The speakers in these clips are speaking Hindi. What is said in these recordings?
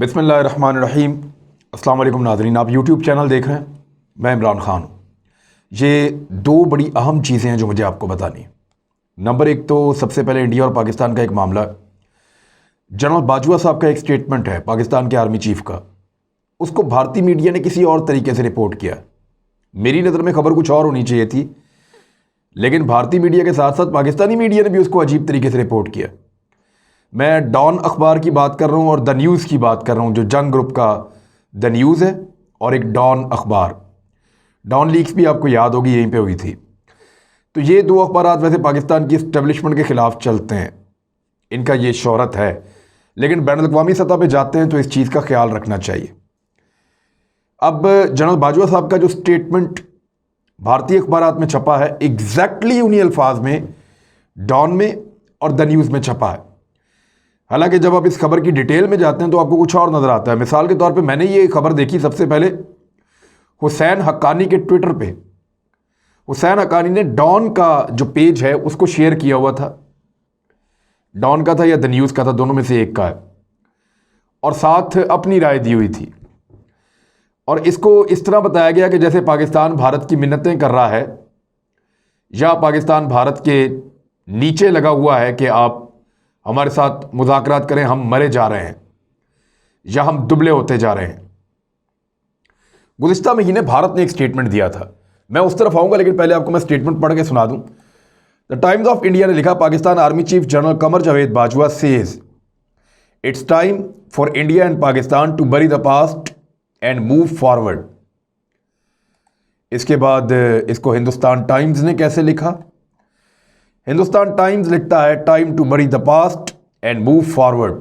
बिस्मिल्लाहिर्रहमानिर्रहीम। अस्सलाम वालेकुम नाज़रीन, आप यूट्यूब चैनल देख रहे हैं। मैं इमरान ख़ान हूँ। ये दो बड़ी अहम चीज़ें हैं जो मुझे आपको बतानी है। नंबर एक तो सबसे पहले इंडिया और पाकिस्तान का एक मामला है। जनरल बाजवा साहब का एक स्टेटमेंट है पाकिस्तान के आर्मी चीफ का, उसको भारतीय मीडिया ने किसी और तरीके से रिपोर्ट किया। मेरी नज़र में खबर कुछ और होनी चाहिए थी, लेकिन भारतीय मीडिया के साथ साथ पाकिस्तानी मीडिया ने भी उसको अजीब तरीके से रिपोर्ट किया। मैं डॉन अखबार की बात कर रहा हूँ और द न्यूज़ की बात कर रहा हूँ, जो जंग ग्रुप का द न्यूज़ है और एक डॉन अखबार। डॉन लीक्स भी आपको याद होगी यहीं पे हुई थी। तो ये दो अखबार वैसे पाकिस्तान की इस्टेब्लिशमेंट के ख़िलाफ़ चलते हैं, इनका ये शोहरत है, लेकिन बैनुल अक़वामी सतह पे जाते हैं तो इस चीज़ का ख्याल रखना चाहिए। अब जनरल बाजवा साहब का जो स्टेटमेंट भारतीय अखबारात में छपा है, एग्जैक्टली उन्हीं अल्फाज में डॉन में और द न्यूज़ में छपा है। हालांकि जब आप इस खबर की डिटेल में जाते हैं तो आपको कुछ और नज़र आता है। मिसाल के तौर पे मैंने ये खबर देखी सबसे पहले हुसैन हक्कानी के ट्विटर पे। हुसैन हक्कानी ने डॉन का जो पेज है उसको शेयर किया हुआ था। डॉन का था या द न्यूज़ का था, दोनों में से एक का है, और साथ अपनी राय दी हुई थी। और इसको इस तरह बताया गया कि जैसे पाकिस्तान भारत की मिन्नतें कर रहा है या पाकिस्तान भारत के नीचे लगा हुआ है कि आप हमारे साथ मुज़ाकरात करें, हम मरे जा रहे हैं या हम दुबले होते जा रहे हैं। गुज़िश्ता महीने भारत ने एक स्टेटमेंट दिया था, मैं उस तरफ आऊँगा, लेकिन पहले आपको मैं स्टेटमेंट पढ़ के सुना दूँ। द टाइम्स ऑफ इंडिया ने लिखा, Pakistan army chief general Qamar Javed Bajwa says it's time for India and Pakistan to bury the past and move forward. इसके बाद इसको हिंदुस्तान टाइम्स ने कैसे लिखा? हिंदुस्तान टाइम्स लिखता है, time to bury the past and move forward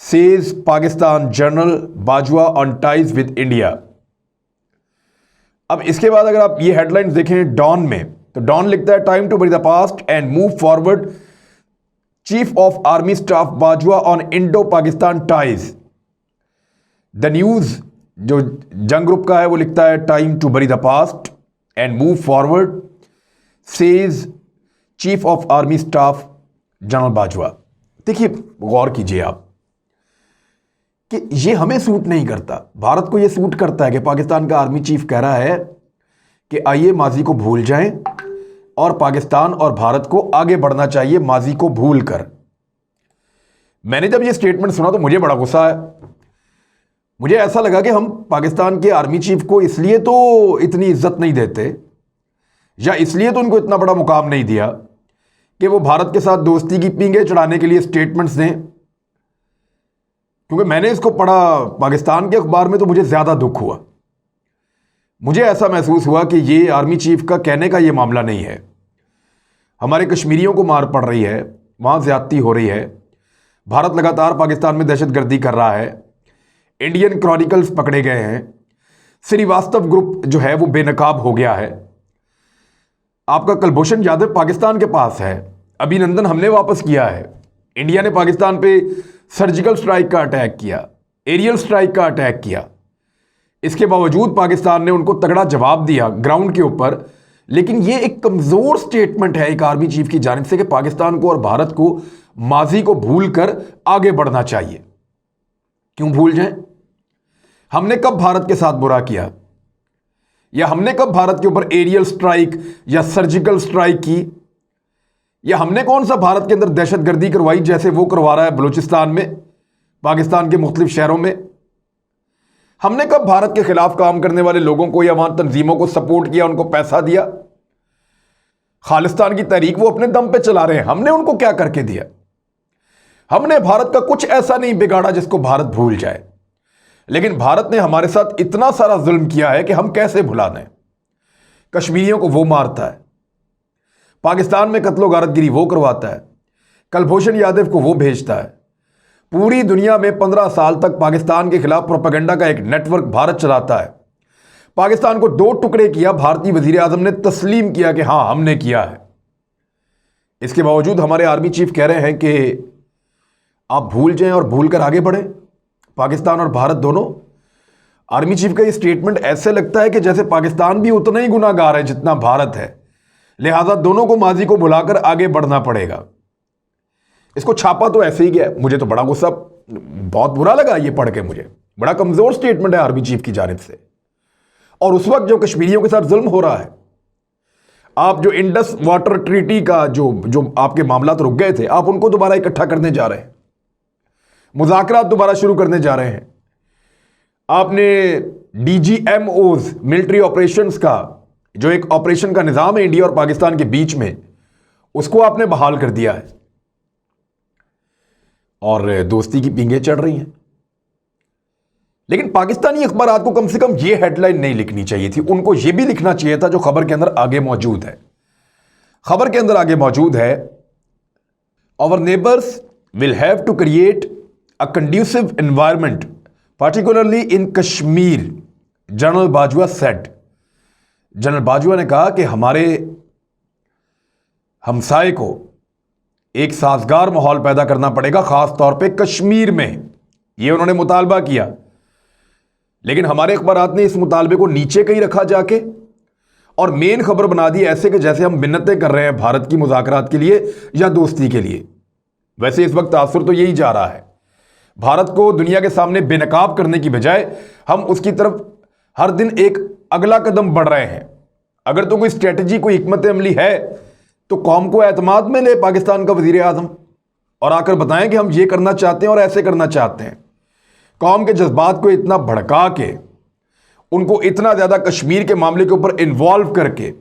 says Pakistan general Bajwa on ties with India. अब इसके बाद अगर आप ये हेडलाइंस देखें डॉन में, तो डॉन लिखता है, time to bury the past and move forward chief of army staff Bajwa on Indo Pakistan ties. The News जो जंग ग्रुप का है वो लिखता है, time to bury the past and move forward says chief of army staff general Bajwa. देखिए, गौर कीजिए आप कि ये हमें सूट नहीं करता, भारत को ये सूट करता है कि पाकिस्तान का आर्मी चीफ कह रहा है कि आइए माजी को भूल जाएं और पाकिस्तान और भारत को आगे बढ़ना चाहिए माजी को भूल कर। मैंने जब ये स्टेटमेंट सुना तो मुझे बड़ा गुस्सा आया। मुझे ऐसा लगा कि हम पाकिस्तान के आर्मी चीफ को इसलिए तो इतनी इज्जत नहीं देते या इसलिए तो उनको इतना बड़ा मुकाम नहीं दिया कि वो भारत के साथ दोस्ती की पींगे चढ़ाने के लिए स्टेटमेंट्स दें। क्योंकि मैंने इसको पढ़ा पाकिस्तान के अखबार में तो मुझे ज़्यादा दुख हुआ। मुझे ऐसा महसूस हुआ कि ये आर्मी चीफ का कहने का ये मामला नहीं है। हमारे कश्मीरियों को मार पड़ रही है, वहाँ ज़्यादती हो रही है, भारत लगातार पाकिस्तान में दहशतगर्दी कर रहा है, इंडियन क्रॉनिकल्स पकड़े गए हैं, श्रीवास्तव ग्रुप जो है वो बेनकाब हो गया है, आपका कुलभूषण यादव पाकिस्तान के पास है, अभिनंदन हमने वापस किया है, इंडिया ने पाकिस्तान पे सर्जिकल स्ट्राइक का अटैक किया, एरियल स्ट्राइक का अटैक किया। इसके बावजूद पाकिस्तान ने उनको तगड़ा जवाब दिया ग्राउंड के ऊपर। लेकिन ये एक कमज़ोर स्टेटमेंट है एक आर्मी चीफ की जानिब से कि पाकिस्तान को और भारत को माजी को भूल कर आगे बढ़ना चाहिए। क्यों भूल जाएं? हमने कब भारत के साथ बुरा किया, या हमने कब भारत के ऊपर एरियल स्ट्राइक या सर्जिकल स्ट्राइक की, या हमने कौन सा भारत के अंदर दहशतगर्दी करवाई जैसे वो करवा रहा है बलूचिस्तान में, पाकिस्तान के मुख्तलिफ शहरों में? हमने कब भारत के खिलाफ काम करने वाले लोगों को या वहां तंजीमों को सपोर्ट किया, उनको पैसा दिया? खालिस्तान की तहरीक वो अपने दम पे चला रहे हैं, हमने उनको क्या करके दिया? हमने भारत का कुछ ऐसा नहीं बिगाड़ा जिसको भारत भूल जाए, लेकिन भारत ने हमारे साथ इतना सारा जुल्म किया है कि हम कैसे भुला दें। कश्मीरियों को वो मारता है, पाकिस्तान में कत्लो गारतगिरी वो करवाता है, कुलभूषण यादव को वो भेजता है। पूरी दुनिया में 15 साल तक पाकिस्तान के खिलाफ प्रोपेगेंडा का एक नेटवर्क भारत चलाता है। पाकिस्तान को 2 टुकड़े किया, भारतीय वजीर आजम ने तस्लीम किया कि हाँ हमने किया है। इसके बावजूद हमारे आर्मी चीफ कह रहे हैं कि आप भूल जाएं और भूल कर आगे बढ़ें, पाकिस्तान और भारत दोनों। आर्मी चीफ का ये स्टेटमेंट ऐसे लगता है कि जैसे पाकिस्तान भी उतना ही गुनाहगार है जितना भारत है, लिहाजा दोनों को माजी को भुलाकर आगे बढ़ना पड़ेगा। इसको छापा तो ऐसे ही गया। मुझे तो बड़ा गुस्सा, बहुत बुरा लगा ये पढ़ के। मुझे बड़ा कमजोर स्टेटमेंट है आर्मी चीफ की जानिब से। और उस वक्त जो कश्मीरियों के साथ जुल्म हो रहा है, आप जो इंडस वाटर ट्रीटी का जो आपके मामला तो रुक गए थे, आप उनको दोबारा इकट्ठा करने जा रहे हैं, मुज़ाकरात दोबारा शुरू करने जा रहे हैं। आपने DGMOs मिलिट्री ऑपरेशंस का जो एक ऑपरेशन का निज़ाम है इंडिया और पाकिस्तान के बीच में, उसको आपने बहाल कर दिया है और दोस्ती की पींगें चढ़ रही हैं। लेकिन पाकिस्तानी अखबारात को कम से कम यह हेडलाइन नहीं लिखनी चाहिए थी, उनको यह भी लिखना चाहिए था जो खबर के अंदर आगे मौजूद है। खबर के अंदर आगे मौजूद है, our neighbours will have to create a conducive environment particularly in Kashmir, general Bajwa said. General Bajwa ने कहा कि हमारे हमसाए को एक साजगार माहौल पैदा करना पड़ेगा, खास तौर पे कश्मीर में। यह उन्होंने मुतालबा किया, लेकिन हमारे अखबारात ने इस मुतालबे को नीचे कहीं रखा जाके और मेन खबर बना दी ऐसे कि जैसे हम मिन्नतें कर रहे हैं भारत की मुज़ाकरात के लिए या दोस्ती के लिए। वैसे इस वक्त तासुर तो यही जा रहा है, भारत को दुनिया के सामने बेनकाब करने की बजाय हम उसकी तरफ हर दिन एक अगला कदम बढ़ रहे हैं। अगर तो कोई स्ट्रेटजी, कोई हिकमत अमली है तो कौम को एतमाद में ले पाकिस्तान का वजीर आज़म और आकर बताएं कि हम ये करना चाहते हैं और ऐसे करना चाहते हैं। कौम के जज्बात को इतना भड़का के, उनको इतना ज़्यादा कश्मीर के मामले के ऊपर इन्वॉल्व करके,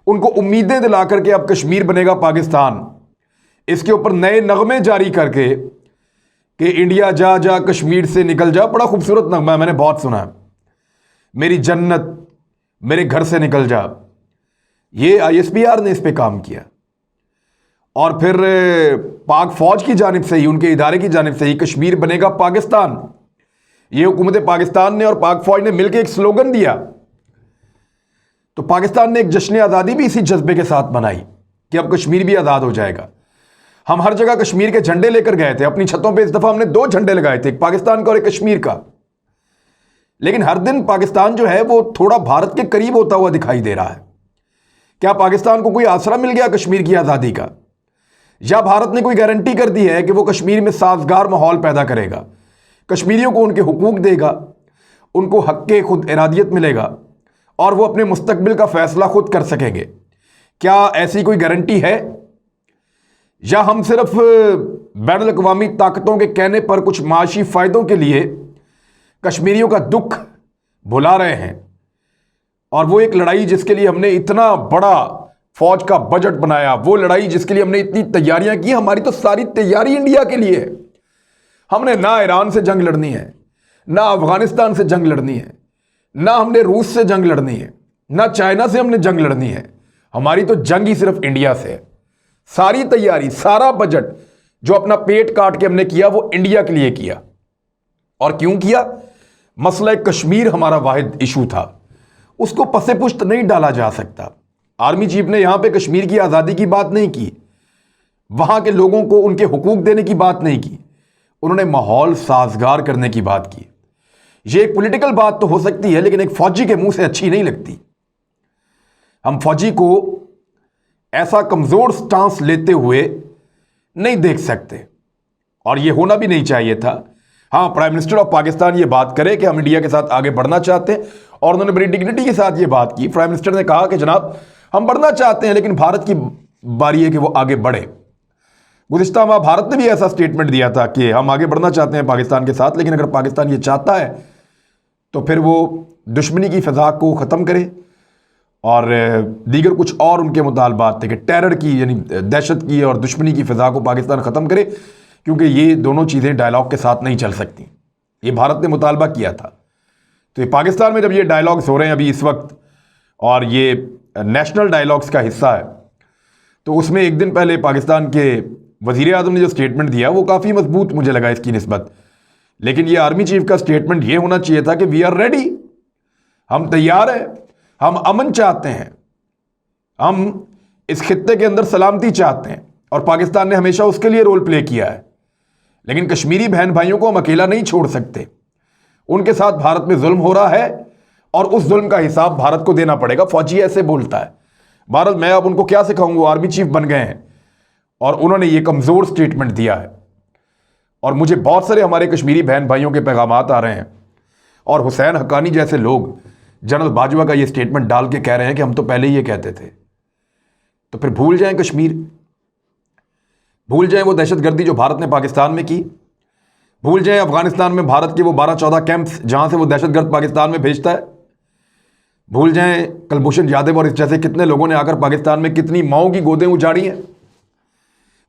उनको उम्मीदें दिला करके अब कश्मीर बनेगा पाकिस्तान, इसके ऊपर नए नगमे जारी करके कि इंडिया जा जा कश्मीर से निकल जा। बड़ा खूबसूरत नगमा है, मैंने बहुत सुना है, मेरी जन्नत मेरे घर से निकल जा। ये ISPR ने इस पे काम किया और फिर पाक फौज की जानिब से ही, उनके इदारे की जानिब से ही कश्मीर बनेगा पाकिस्तान। ये हुकूमत पाकिस्तान ने और पाक फौज ने मिलकर एक स्लोगन दिया, तो पाकिस्तान ने एक जश्न आज़ादी भी इसी जज्बे के साथ मनाई कि अब कश्मीर भी आज़ाद हो जाएगा। हम हर जगह कश्मीर के झंडे लेकर गए थे, अपनी छतों पे इस दफ़ा हमने 2 झंडे लगाए थे, एक पाकिस्तान का और एक कश्मीर का। लेकिन हर दिन पाकिस्तान जो है वो थोड़ा भारत के करीब होता हुआ दिखाई दे रहा है। क्या पाकिस्तान को कोई आसरा मिल गया कश्मीर की आज़ादी का, या भारत ने कोई गारंटी कर दी है कि वो कश्मीर में साजगार माहौल पैदा करेगा, कश्मीरियों को उनके हुकूक देगा, उनको हक के खुद इरादियत मिलेगा और वो अपने मुस्तकबिल का फैसला खुद कर सकेंगे? क्या ऐसी कोई गारंटी है, या हम सिर्फ बैनुल अक़वामी ताकतों के कहने पर कुछ माशी फ़ायदों के लिए कश्मीरियों का दुख भुला रहे हैं? और वो एक लड़ाई जिसके लिए हमने इतना बड़ा फौज का बजट बनाया, वो लड़ाई जिसके लिए हमने इतनी तैयारियां की, हमारी तो सारी तैयारी इंडिया के लिए है। हमने ना ईरान से जंग लड़नी है, ना अफगानिस्तान से जंग लड़नी है, ना हमने रूस से जंग लड़नी है, ना चाइना से हमने जंग लड़नी है। हमारी तो जंग ही सिर्फ इंडिया से है। सारी तैयारी, सारा बजट जो अपना पेट काट के हमने किया वो इंडिया के लिए किया। और क्यों किया? मसला कश्मीर हमारा वाहिद इशू था, उसको पसे पुश्त नहीं डाला जा सकता। आर्मी चीफ ने यहां पे कश्मीर की आज़ादी की बात नहीं की, वहां के लोगों को उनके हुकूक देने की बात नहीं की, उन्होंने माहौल साजगार करने की बात की। यह एक पॉलिटिकल बात तो हो सकती है, लेकिन एक फौजी के मुंह से अच्छी नहीं लगती। हम फौजी को ऐसा कमजोर स्टांस लेते हुए नहीं देख सकते और यह होना भी नहीं चाहिए था। हाँ, प्राइम मिनिस्टर ऑफ पाकिस्तान ये बात करे कि हम इंडिया के साथ आगे बढ़ना चाहते हैं और उन्होंने बड़ी डिग्निटी के साथ ये बात की। प्राइम मिनिस्टर ने कहा कि जनाब हम बढ़ना चाहते हैं, लेकिन भारत की बारी है कि वो आगे बढ़े। गुज़िश्ता माह भारत ने भी ऐसा स्टेटमेंट दिया था कि हम आगे बढ़ना चाहते हैं पाकिस्तान के साथ, लेकिन अगर पाकिस्तान ये चाहता है तो फिर वो दुश्मनी की फ़िज़ा को ख़त्म करे और दीगर कुछ और उनके मुतालबात थे कि टेरर की, यानी दहशत की और दुश्मनी की फ़िज़ा को पाकिस्तान ख़त्म करे, क्योंकि ये दोनों चीज़ें डायलॉग के साथ नहीं चल सकती। ये भारत ने मुतालबा किया था। तो ये पाकिस्तान में जब ये डायलॉग्स हो रहे हैं अभी इस वक्त और ये नेशनल डायलॉग्स का हिस्सा है, तो उसमें एक दिन पहले पाकिस्तान के वज़ीर आज़म ने जो स्टेटमेंट दिया वो काफ़ी मजबूत मुझे लगा इसकी निस्बत। लेकिन ये आर्मी चीफ का स्टेटमेंट ये होना चाहिए था कि वी आर रेडी, हम तैयार हैं, हम अमन चाहते हैं, हम इस खित्ते के अंदर सलामती चाहते हैं और पाकिस्तान ने हमेशा उसके लिए रोल प्ले किया है। लेकिन कश्मीरी बहन भाइयों को हम अकेला नहीं छोड़ सकते, उनके साथ भारत में जुल्म हो रहा है और उस जुल्म का हिसाब भारत को देना पड़ेगा। फौजी ऐसे बोलता है। भारत, मैं अब उनको क्या सिखाऊंगा, आर्मी चीफ बन गए हैं, और उन्होंने ये कमज़ोर स्टेटमेंट दिया है। और मुझे बहुत सारे हमारे कश्मीरी बहन भाइयों के पैगामात आ रहे हैं और हुसैन हक्कानी जैसे लोग जनरल बाजवा का ये स्टेटमेंट डाल के कह रहे हैं कि हम तो पहले ही ये कहते थे। तो फिर भूल जाएं कश्मीर, भूल जाएं वो दहशतगर्दी जो भारत ने पाकिस्तान में की, भूल जाएं अफगानिस्तान में भारत के वो 12-14 कैंप्स जहां से वो दहशतगर्द पाकिस्तान में भेजता है, भूल जाएं कुलभूषण यादव और इस जैसे कितने लोगों ने आकर पाकिस्तान में कितनी माओं की गोदें उजाड़ी हैं।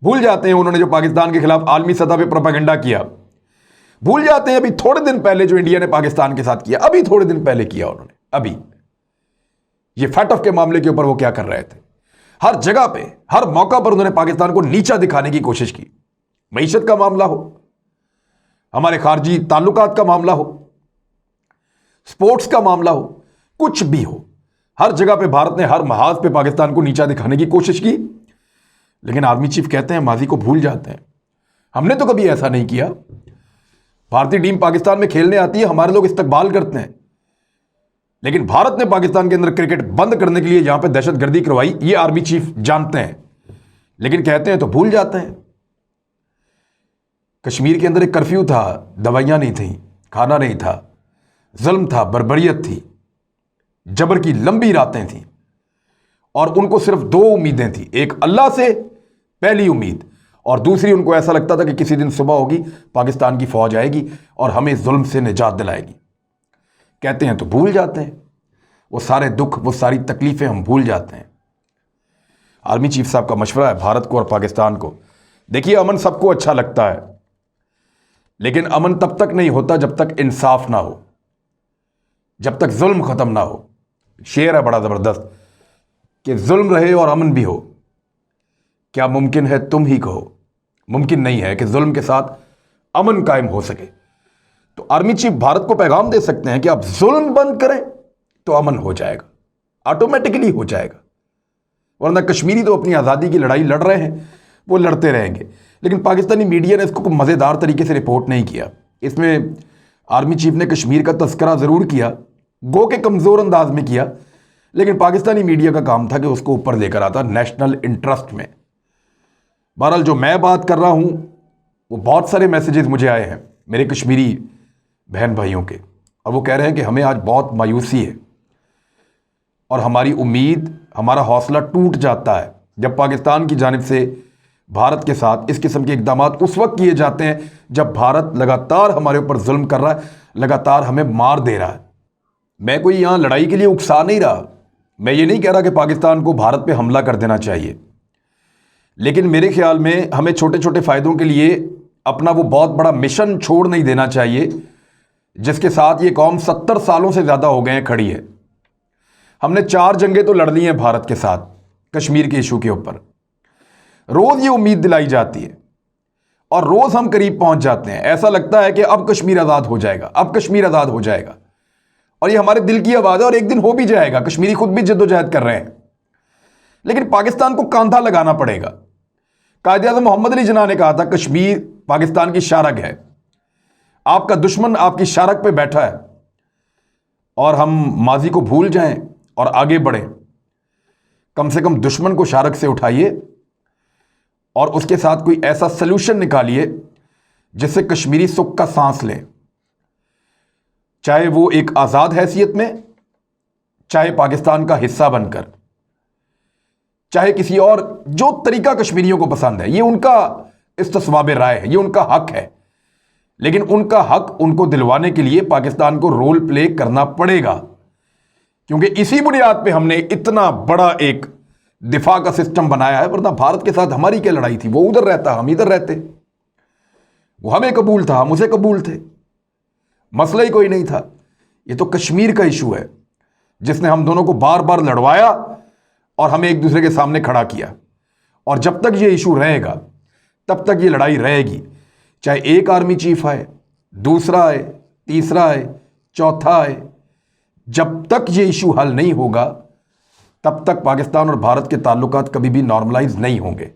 भूल जाते हैं उन्होंने जो पाकिस्तान के खिलाफ आलमी सतह पर प्रोपेगेंडा किया। भूल जाते हैं अभी थोड़े दिन पहले जो इंडिया ने पाकिस्तान के साथ किया, अभी थोड़े दिन पहले किया उन्होंने, अभी ये फैटफ के मामले के ऊपर वो क्या कर रहे थे। हर जगह पे हर मौका पर उन्होंने पाकिस्तान को नीचा दिखाने की कोशिश की। मईशत का मामला हो, हमारे खारजी ताल्लुकात का मामला हो, स्पोर्ट्स का मामला हो, कुछ भी हो, हर जगह पे भारत ने हर महाज पे पाकिस्तान को नीचा दिखाने की कोशिश की। लेकिन आर्मी चीफ कहते हैं माजी को भूल जाते हैं। हमने तो कभी ऐसा नहीं किया। भारतीय टीम पाकिस्तान में खेलने आती है, हमारे लोग इस्तकबाल करते हैं, लेकिन भारत ने पाकिस्तान के अंदर क्रिकेट बंद करने के लिए यहां पे दहशतगर्दी करवाई, ये आर्मी चीफ जानते हैं, लेकिन कहते हैं तो भूल जाते हैं। कश्मीर के अंदर एक कर्फ्यू था, दवाइयां नहीं थी, खाना नहीं था, जुल्म था, बर्बरियत थी, जबर की लंबी रातें थी और उनको सिर्फ दो उम्मीदें थी, एक अल्लाह से पहली उम्मीद और दूसरी उनको ऐसा लगता था कि किसी दिन सुबह होगी, पाकिस्तान की फौज आएगी और हमें जुल्म से निजात दिलाएगी। कहते हैं तो भूल जाते हैं, वो सारे दुख, वो सारी तकलीफें हम भूल जाते हैं। आर्मी चीफ साहब का मशवरा है भारत को और पाकिस्तान को, देखिए अमन सबको अच्छा लगता है, लेकिन अमन तब तक नहीं होता जब तक इंसाफ ना हो, जब तक जुल्म खत्म ना हो। शेर है बड़ा जबरदस्त कि जुल्म रहे और अमन भी हो, क्या मुमकिन है तुम ही कहो। मुमकिन नहीं है कि जुल्म के साथ अमन कायम हो सके। तो आर्मी चीफ भारत को पैगाम दे सकते हैं कि आप जुल्म बंद करें तो अमन हो जाएगा, ऑटोमेटिकली हो जाएगा। वरना कश्मीरी तो अपनी आज़ादी की लड़ाई लड़ रहे हैं, वो लड़ते रहेंगे। लेकिन पाकिस्तानी मीडिया ने इसको मज़ेदार तरीके से रिपोर्ट नहीं किया। इसमें आर्मी चीफ ने कश्मीर का तस्करा ज़रूर किया, गो के कमज़ोर अंदाज में किया, लेकिन पाकिस्तानी मीडिया का काम था कि उसको ऊपर लेकर आता नेशनल इंटरेस्ट में। बहरहाल जो मैं बात कर रहा हूं वो बहुत सारे मैसेजेस मुझे आए हैं मेरे कश्मीरी बहन भाइयों के, और वो कह रहे हैं कि हमें आज बहुत मायूसी है और हमारी उम्मीद, हमारा हौसला टूट जाता है जब पाकिस्तान की जानिब से भारत के साथ इस किस्म के इकदाम उस वक्त किए जाते हैं जब भारत लगातार हमारे ऊपर जुल्म कर रहा है, लगातार हमें मार दे रहा है। मैं कोई यहाँ लड़ाई के लिए उकसा नहीं रहा, मैं ये नहीं कह रहा कि पाकिस्तान को भारत पे हमला कर देना चाहिए, लेकिन मेरे ख्याल में हमें छोटे छोटे फ़ायदों के लिए अपना वो बहुत बड़ा मिशन छोड़ नहीं देना चाहिए जिसके साथ ये कौम 70 सालों से ज़्यादा हो गए हैं खड़ी है। हमने 4 जंगें तो लड़ ली हैं भारत के साथ कश्मीर के इशू के ऊपर। रोज़ ये उम्मीद दिलाई जाती है और रोज़ हम करीब पहुंच जाते हैं। ऐसा लगता है कि अब कश्मीर आज़ाद हो जाएगा, अब कश्मीर आज़ाद हो जाएगा, और ये हमारे दिल की आवाज़ है और एक दिन हो भी जाएगा। कश्मीरी खुद भी जद्दोजहद कर रहे हैं, लेकिन पाकिस्तान को कांधा लगाना पड़ेगा। कायद-ए-आज़म मोहम्मद अली जिन्ना ने कहा था कश्मीर पाकिस्तान की शारग है, आपका दुश्मन आपकी शारग पे बैठा है, और हम माजी को भूल जाएं और आगे बढ़ें। कम से कम दुश्मन को शारग से उठाइए और उसके साथ कोई ऐसा सल्यूशन निकालिए जिससे कश्मीरी सुख का सांस लें, चाहे वो एक आज़ाद हैसियत में, चाहे पाकिस्तान का हिस्सा बनकर, चाहे किसी और, जो तरीका कश्मीरियों को पसंद है, ये उनका इस्तिस्वाब राय है, ये उनका हक है, लेकिन उनका हक उनको दिलवाने के लिए पाकिस्तान को रोल प्ले करना पड़ेगा, क्योंकि इसी बुनियाद पे हमने इतना बड़ा एक दिफा का सिस्टम बनाया है। वरना भारत के साथ हमारी क्या लड़ाई थी, वो उधर रहता, हम इधर रहते, वो हमें कबूल था, हम उसे कबूल थे, मसला ही कोई नहीं था। ये तो कश्मीर का इशू है जिसने हम दोनों को बार बार लड़वाया और हमें एक दूसरे के सामने खड़ा किया, और जब तक ये इशू रहेगा तब तक ये लड़ाई रहेगी। चाहे एक आर्मी चीफ आए, दूसरा आए, तीसरा आए, चौथा आए, जब तक ये इशू हल नहीं होगा तब तक पाकिस्तान और भारत के ताल्लुकात कभी भी नॉर्मलाइज नहीं होंगे।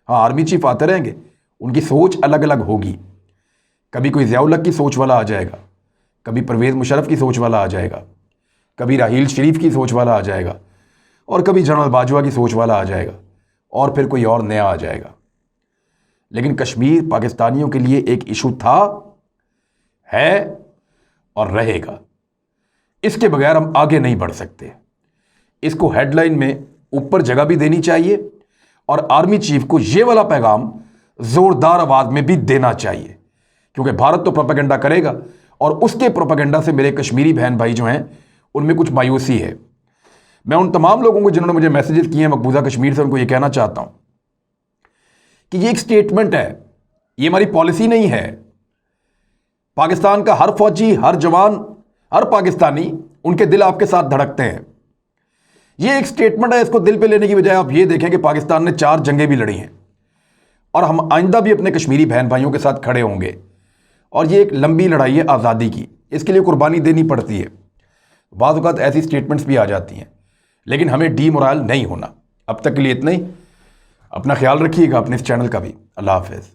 हाँ, आर्मी चीफ आते रहेंगे, उनकी सोच अलग अलग होगी। कभी कोई ज़िया-उल-हक की सोच वाला आ जाएगा, कभी परवेज़ मुशर्रफ की सोच वाला आ जाएगा, कभी राहील शरीफ की सोच वाला आ जाएगा, और कभी जनरल बाजवा की सोच वाला आ जाएगा, और फिर कोई और नया आ जाएगा। लेकिन कश्मीर पाकिस्तानियों के लिए एक इशू था, है और रहेगा। इसके बगैर हम आगे नहीं बढ़ सकते। इसको हेडलाइन में ऊपर जगह भी देनी चाहिए और आर्मी चीफ को यह वाला पैगाम जोरदार आवाज में भी देना चाहिए, क्योंकि भारत तो प्रोपेगेंडा करेगा और उसके प्रोपेगेंडा से मेरे कश्मीरी बहन भाई जो हैं उनमें कुछ मायूसी है। मैं उन तमाम लोगों को जिन्होंने मुझे मैसेजेस किए हैं मकबूजा कश्मीर से, उनको यह कहना चाहता हूं कि ये एक स्टेटमेंट है, ये हमारी पॉलिसी नहीं है। पाकिस्तान का हर फौजी, हर जवान, हर पाकिस्तानी, उनके दिल आपके साथ धड़कते हैं। ये एक स्टेटमेंट है, इसको दिल पे लेने की बजाय आप ये देखें कि पाकिस्तान ने 4 जंगें भी लड़ी हैं और हम आइंदा भी अपने कश्मीरी बहन भाइयों के साथ खड़े होंगे। और ये एक लंबी लड़ाई है आज़ादी की, इसके लिए कुर्बानी देनी पड़ती है। बाज़ औक़ात ऐसी स्टेटमेंट्स भी आ जाती हैं, लेकिन हमें डीमोरल नहीं होना। अब तक के लिए इतना ही। अपना ख्याल रखिएगा, अपने इस चैनल का भी। अल्लाह हाफ़िज़।